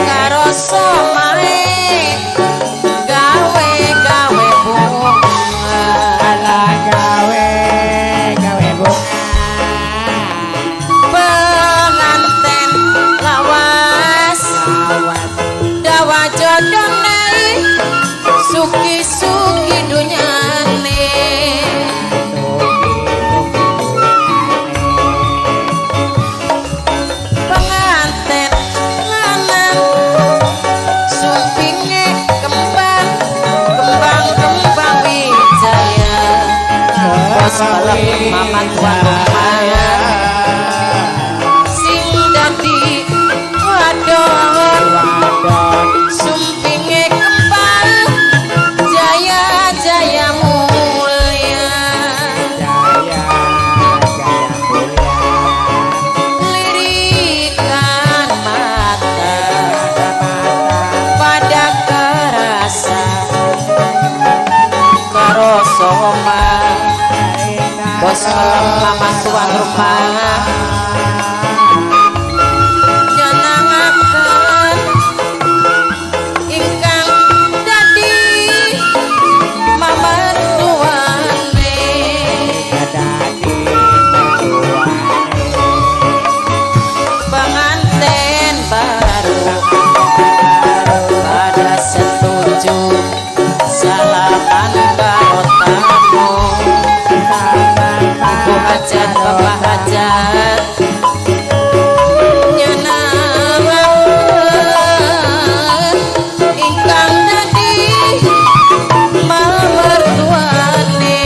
karo somae gawe bunga ala gawe bunga penganten lawas dawa jodone suki-suki dunyane penganten lanang sumpinge kembang wijaya bos malam mamat warumaya sing dadi wadon sumpinge kembang jaya mulia lirikan mata pada kerasa karo soma bos malam mamat tuan rumah nyenangaken ingkang dadi mamat tuane penganten baru pada setuju salaman karo tamu ibu hajat bapak hajat nyenangaken ingkang dadi mamertuane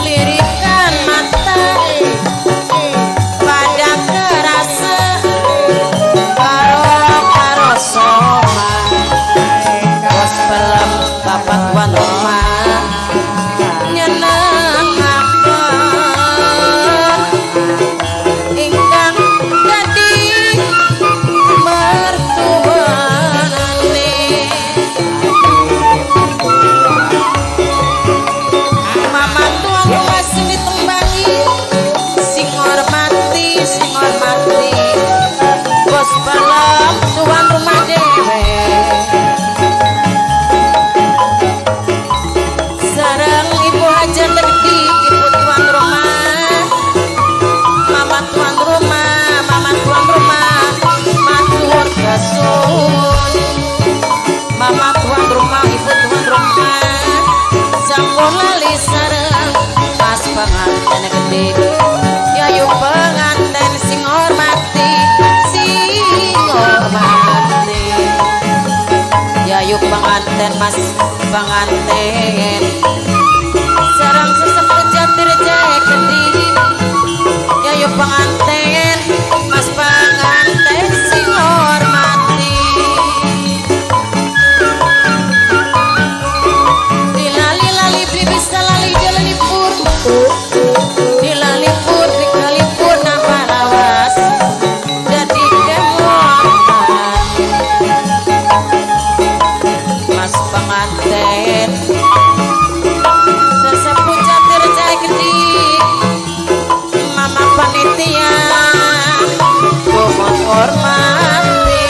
lirikan mata pada kerasa karo soma bos pelem bapak tuan rumah nyenangaken ingkang dadi mertuane mama tuan rumah sing ditembangi sing hormati bos pelem tuan rumah dewe sareng ibu hajat gede ibu tuan rumah mama tuan rumah matur kesun mama tuan rumah ibu tuan rumah sampun lali sareng mas penganten gede yayu penganten sing hormati yayu penganten mas penganten sareng sesepuh jatir jahe gede yayu penganten mas penganten sing hormati dilali-lali bisa lali dilalipur dilalipur dikalipur napa lawas dadi kemongan mas penganten sesepuh jatir jahe gede mama panitia mohon hormati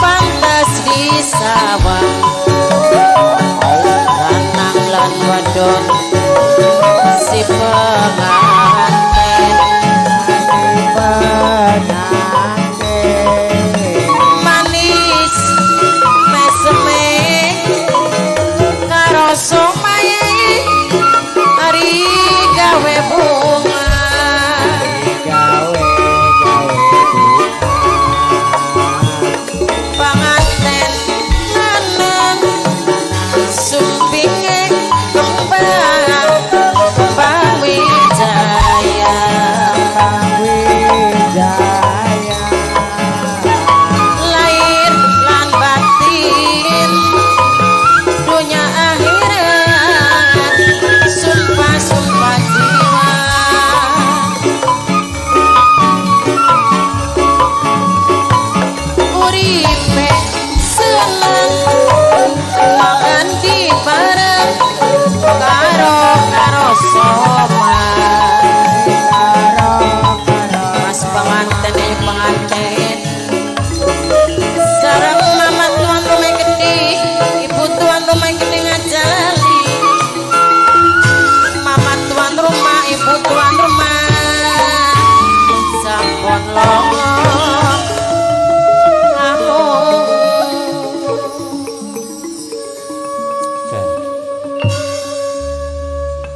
pantas disawang lanang lan wadon si penganten manis meseme karo somae ari gawe bunga penganten lanang sumping